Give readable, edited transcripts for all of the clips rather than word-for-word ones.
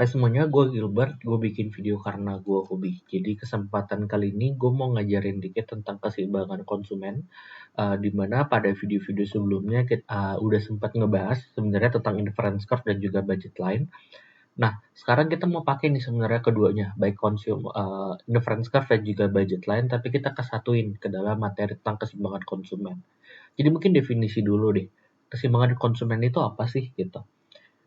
Hai semuanya, gue Gilbert. Gue bikin video karena gue hobi. Jadi kesempatan kali ini gue mau ngajarin dikit tentang keseimbangan konsumen. Dimana pada video-video sebelumnya kita udah sempat ngebahas sebenarnya tentang inference curve dan juga budget line. Nah, sekarang kita mau pakai nih sebenarnya keduanya, baik inference curve dan juga budget line, tapi kita kesatuin ke dalam materi tentang keseimbangan konsumen. Jadi mungkin definisi dulu deh, keseimbangan konsumen itu apa sih gitu.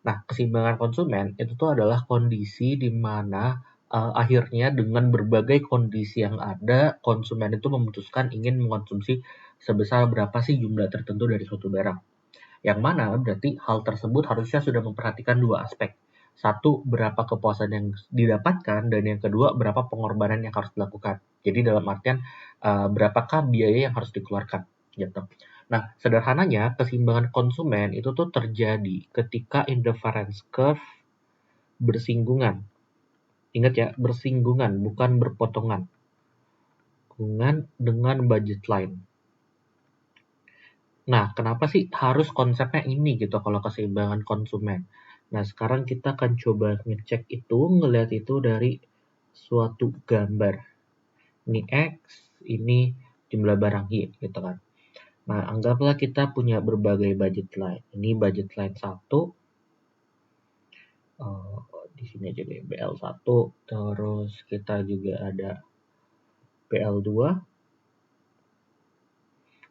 Nah, keseimbangan konsumen itu tuh adalah kondisi di mana akhirnya dengan berbagai kondisi yang ada, konsumen itu memutuskan ingin mengonsumsi sebesar berapa sih jumlah tertentu dari suatu barang. Yang mana berarti hal tersebut harusnya sudah memperhatikan dua aspek. Satu, berapa kepuasan yang didapatkan, dan yang kedua, berapa pengorbanan yang harus dilakukan. Jadi dalam artian, berapakah biaya yang harus dikeluarkan, gitu. Nah, sederhananya, keseimbangan konsumen itu tuh terjadi ketika inference curve bersinggungan. Ingat ya, bersinggungan, bukan berpotongan. Hubungan dengan budget line. Nah, kenapa sih harus konsepnya ini gitu kalau keseimbangan konsumen? Nah, sekarang kita akan coba ngecek itu, ngelihat itu dari suatu gambar. Ini X, ini jumlah barang Y gitu kan. Nah, anggaplah kita punya berbagai budget line. Ini budget line 1, di sini aja deh BL1, terus kita juga ada BL2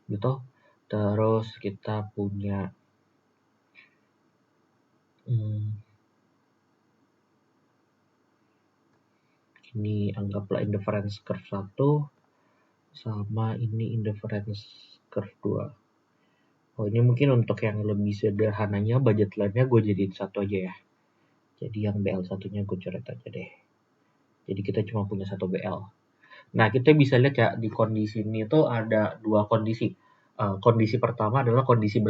gitu. Terus kita punya ini anggaplah inference curve 1 sama ini inference curve 2. Oh, ini mungkin untuk yang lebih sederhananya budget line-nya gue jadiin satu aja ya. Jadi yang BL1-nya gue coret aja deh. Jadi kita cuma punya satu BL. Nah, kita bisa lihat ya di kondisi ini tuh ada dua kondisi. Kondisi pertama adalah kondisi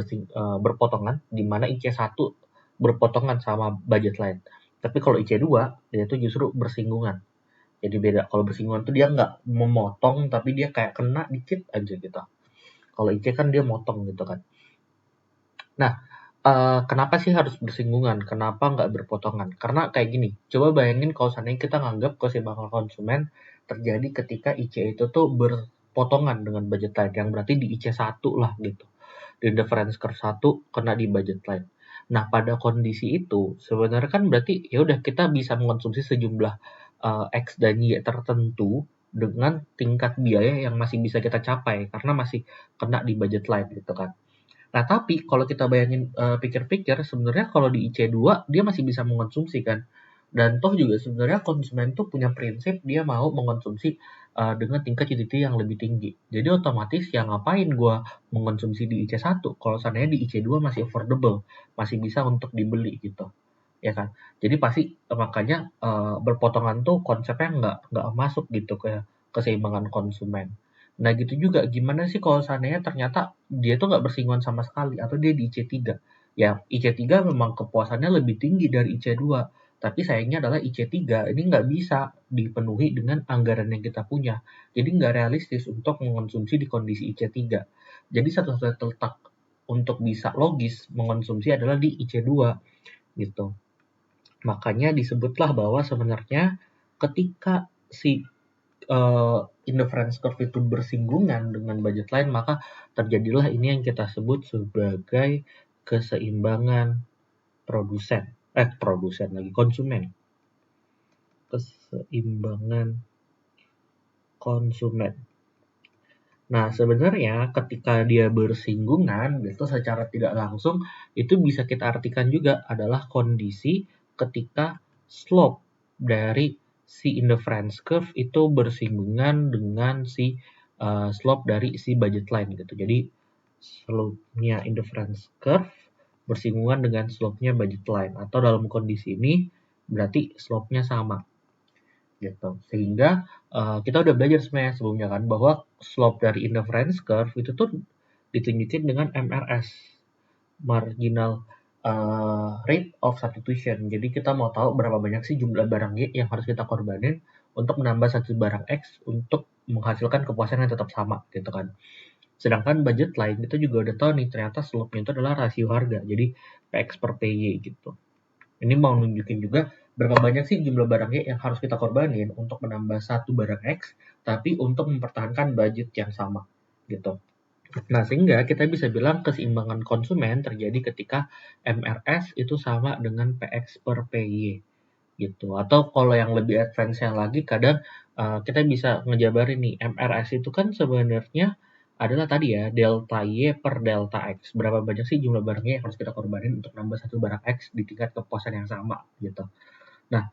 berpotongan, di mana IC1 berpotongan sama budget line. Tapi kalau IC2, dia itu justru bersinggungan. Jadi beda. Kalau bersinggungan tuh dia nggak memotong, tapi dia kayak kena dikit aja gitu. Kalau IC kan dia motong gitu kan. Nah, kenapa sih harus bersinggungan? Kenapa nggak berpotongan? Karena kayak gini, coba bayangin kalau seandainya kita nganggap keseimbangan konsumen terjadi ketika IC itu tuh berpotongan dengan budget line, yang berarti di IC1 lah gitu. Di difference curve 1 kena di budget line. Nah, pada kondisi itu sebenarnya kan berarti ya udah kita bisa mengonsumsi sejumlah X dan Y tertentu dengan tingkat biaya yang masih bisa kita capai karena masih kena di budget line gitu kan. Nah, tapi kalau kita bayangin pikir-pikir sebenarnya kalau di IC2 dia masih bisa mengonsumsi kan. Dan toh juga sebenarnya konsumen tuh punya prinsip dia mau mengonsumsi dengan tingkat utility yang lebih tinggi. Jadi otomatis ya ngapain gua mengonsumsi di IC1 kalau seandainya di IC2 masih affordable, masih bisa untuk dibeli gitu. Ya kan? Jadi pasti makanya berpotongan tuh konsepnya nggak masuk gitu ke keseimbangan konsumen. Nah gitu juga, gimana sih kalau seandainya ternyata dia tuh nggak bersinggungan sama sekali atau dia di IC3? Ya IC3 memang kepuasannya lebih tinggi dari IC2, tapi sayangnya adalah IC3 ini nggak bisa dipenuhi dengan anggaran yang kita punya. Jadi nggak realistis untuk mengonsumsi di kondisi IC3. Jadi satu-satunya letak untuk bisa logis mengonsumsi adalah di IC2 gitu. Makanya disebutlah bahwa sebenarnya ketika si inference curve itu bersinggungan dengan budget line, maka terjadilah ini yang kita sebut sebagai keseimbangan konsumen. Keseimbangan konsumen. Nah, sebenarnya ketika dia bersinggungan, itu secara tidak langsung, itu bisa kita artikan juga adalah kondisi ketika slope dari si inference curve itu bersinggungan dengan si slope dari si budget line gitu. Jadi, slope-nya inference curve bersinggungan dengan slope-nya budget line. Atau dalam kondisi ini, berarti slope-nya sama. Gitu. Sehingga kita udah belajar sebenarnya sebelumnya kan bahwa slope dari inference curve itu tuh ditunjukin dengan MRS, marginal rate of substitution. Jadi kita mau tahu berapa banyak sih jumlah barang Y yang harus kita korbanin untuk menambah satu barang X untuk menghasilkan kepuasan yang tetap sama gitu kan. Sedangkan budget line itu juga udah tahu nih ternyata slope-nya itu adalah rasio harga. Jadi PX per PY gitu. Ini mau nunjukin juga berapa banyak sih jumlah barang Y yang harus kita korbanin untuk menambah satu barang X, tapi untuk mempertahankan budget yang sama, gitu. Nah, sehingga kita bisa bilang keseimbangan konsumen terjadi ketika MRS itu sama dengan PX per PY, gitu. Atau kalau yang lebih advance-nya lagi, kadang kita bisa ngejabarin nih, MRS itu kan sebenarnya adalah tadi ya, delta Y per delta X. Berapa banyak sih jumlah barangnya yang harus kita korbanin untuk nambah satu barang X di tingkat kepuasan yang sama, gitu. Nah,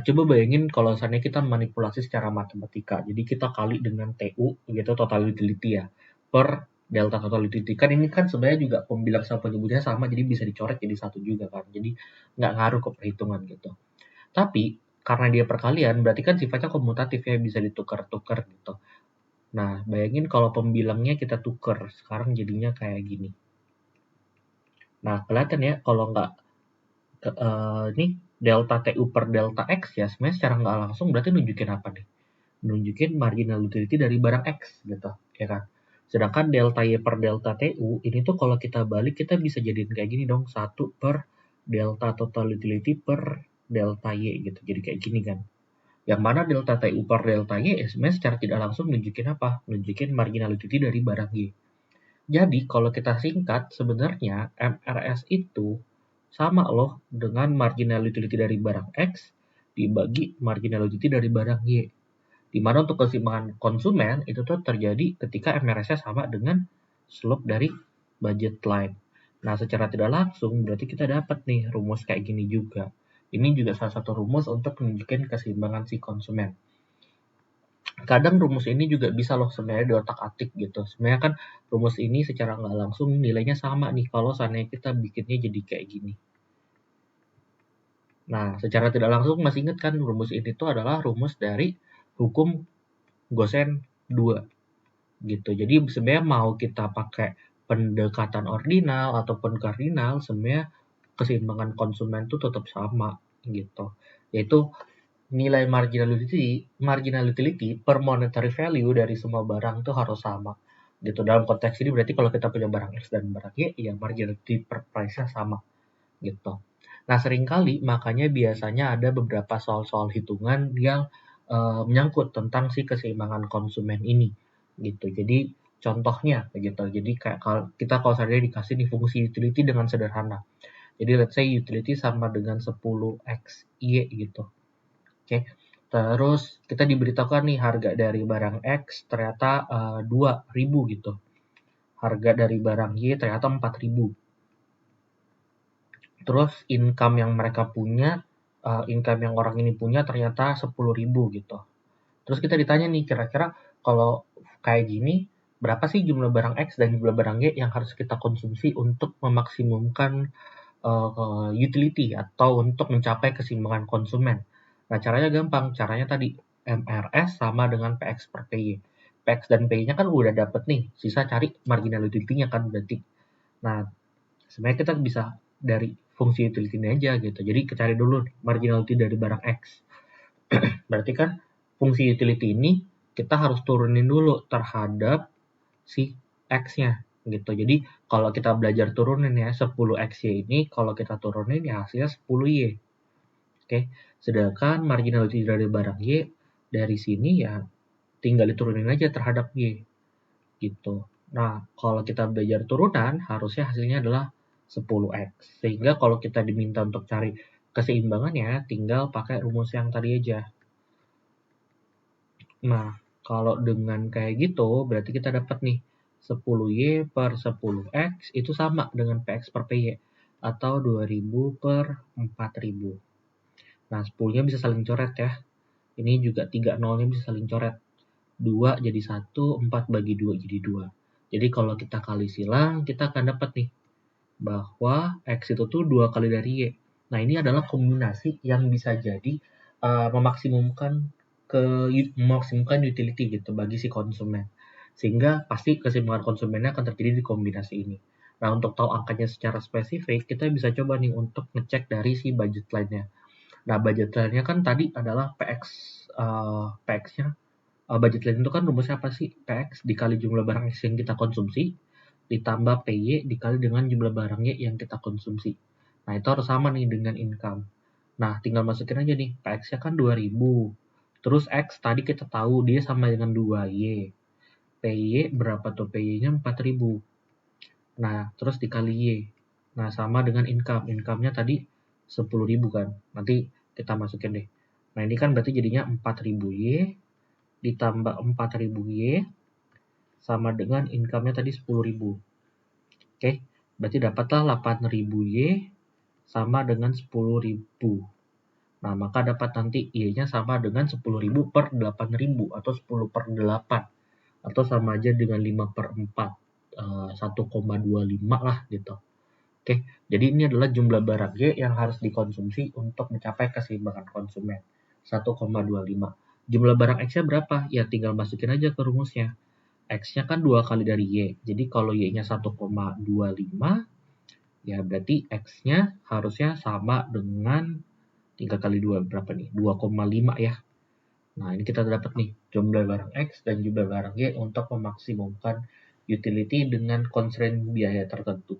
coba bayangin kalau misalnya kita manipulasi secara matematika. Jadi kita kali dengan TU gitu, total utility ya, per delta total utility. Kan ini kan sebenarnya juga pembilang sama penyebutnya sama, jadi bisa dicoret jadi satu juga kan. Jadi nggak ngaruh ke perhitungan gitu. Tapi karena dia perkalian, berarti kan sifatnya komutatif ya, bisa ditukar-tukar gitu. Nah, bayangin kalau pembilangnya kita tukar, sekarang jadinya kayak gini. Nah, kelihatan ya kalau nggak ini delta TU per delta X ya, sebenarnya secara nggak langsung berarti nunjukin apa nih? Nunjukin marginal utility dari barang X gitu, ya kan? Sedangkan delta Y per delta TU ini tuh kalau kita balik kita bisa jadiin kayak gini dong, 1 per delta total utility per delta Y gitu. Jadi kayak gini kan. Yang mana delta TU per delta Y sebenarnya secara tidak langsung nunjukin apa? Nunjukin marginal utility dari barang Y. Jadi kalau kita singkat sebenarnya MRS itu sama loh dengan marginal utility dari barang X dibagi marginal utility dari barang Y. Di mana untuk keseimbangan konsumen itu tuh terjadi ketika MRS-nya sama dengan slope dari budget line. Nah, secara tidak langsung berarti kita dapat nih rumus kayak gini juga. Ini juga salah satu rumus untuk menunjukkan keseimbangan si konsumen. Kadang rumus ini juga bisa loh sebenarnya di otak-atik gitu. Sebenarnya kan rumus ini secara nggak langsung nilainya sama nih kalau seandainya kita bikinnya jadi kayak gini. Nah, secara tidak langsung masih ingat kan rumus ini tuh adalah rumus dari hukum Gosen 2 gitu. Jadi sebenarnya mau kita pakai pendekatan ordinal ataupun kardinal, sebenarnya keseimbangan konsumen tuh tetap sama gitu. Yaitu nilai marginal utility per monetary value dari semua barang tuh harus sama. Gitu. Dalam konteks ini berarti kalau kita punya barang X dan barang Y, ya marginal utility per price-nya sama gitu. Nah, seringkali makanya biasanya ada beberapa soal-soal hitungan yang menyangkut tentang si keseimbangan konsumen ini gitu. Jadi contohnya gitu. Jadi kayak kita kalau seandainya dikasih nih fungsi utility dengan sederhana. Jadi let's say utility sama dengan 10x Y gitu. Oke. Terus kita diberitahukan nih harga dari barang X ternyata 2.000 gitu. Harga dari barang Y ternyata 4.000. Terus income yang mereka punya, income yang orang ini punya ternyata 10.000 gitu. Terus kita ditanya nih, kira-kira kalau kayak gini, berapa sih jumlah barang X dan jumlah barang Y yang harus kita konsumsi untuk memaksimumkan utility atau untuk mencapai keseimbangan konsumen? Nah, caranya gampang. Caranya tadi, MRS sama dengan PX per PY. PX dan PY-nya kan udah dapet nih, sisa cari marginal utility-nya kan berarti. Nah, sebenarnya kita bisa dari fungsi utility ini aja gitu. Jadi kita cari dulu marginal utility dari barang X. Berarti kan fungsi utility ini kita harus turunin dulu terhadap si X-nya gitu. Jadi kalau kita belajar turunin ya 10X-Y ini kalau kita turunin ya hasilnya 10Y. Oke. Sedangkan marginal utility dari barang Y dari sini ya tinggal diturunin aja terhadap Y gitu. Nah, kalau kita belajar turunan harusnya hasilnya adalah 10x. Sehingga kalau kita diminta untuk cari keseimbangannya, tinggal pakai rumus yang tadi aja. Nah, kalau dengan kayak gitu, berarti kita dapat nih 10y per 10x itu sama dengan px per py, atau 2000 per 4000. Nah, 10-nya bisa saling coret ya. Ini juga 3 nolnya bisa saling coret. 2 jadi 1, 4 bagi 2 jadi 2. Jadi kalau kita kali silang, kita akan dapat nih bahwa X itu tuh 2 kali dari Y. Nah, ini adalah kombinasi yang bisa jadi memaksimumkan utility gitu bagi si konsumen. Sehingga pasti keseimbangan konsumennya akan terjadi di kombinasi ini. Nah, untuk tahu angkanya secara spesifik, kita bisa coba nih untuk ngecek dari si budget line-nya. Nah, budget line-nya kan tadi adalah PX-nya. Budget line itu kan rumusnya apa sih? PX dikali jumlah barang X yang kita konsumsi, ditambah PY dikali dengan jumlah barangnya yang kita konsumsi. Nah, itu harus sama nih dengan income. Nah, tinggal masukin aja nih, PX-nya kan 2000. Terus X tadi kita tahu dia sama dengan 2Y. PY berapa tuh? PY-nya 4000. Nah, terus dikali Y. Nah, sama dengan income. Income-nya tadi 10.000 kan. Nanti kita masukin deh. Nah, ini kan berarti jadinya 4000Y ditambah 4000Y sama dengan income-nya tadi 10.000. Oke, berarti dapatlah 8000Y sama dengan 10.000. Nah, maka dapat nanti Y-nya sama dengan 10.000 per 8.000 atau 10 per 8. Atau sama aja dengan 5 per 4. 1,25 lah gitu. Oke, jadi ini adalah jumlah barang Y yang harus dikonsumsi untuk mencapai keseimbangan konsumen. 1,25. Jumlah barang X-nya berapa? Ya tinggal masukin aja ke rumusnya. X-nya kan 2 kali dari Y. Jadi kalau Y-nya 1,25, ya berarti X-nya harusnya sama dengan 3 kali 2 berapa nih? 2,5 ya. Nah, ini kita dapat nih jumlah barang X dan jumlah barang Y untuk memaksimumkan utility dengan constraint biaya tertentu.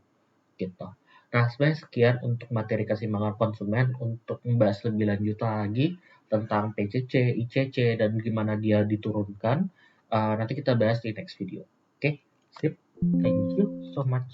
Gitu. Nah, sebenarnya sekian untuk materi keseimbangan konsumen. Untuk membahas lebih lanjut lagi tentang PCC, ICC, dan gimana dia diturunkan, nanti kita bahas di next video. Oke, sip. Thank you so much.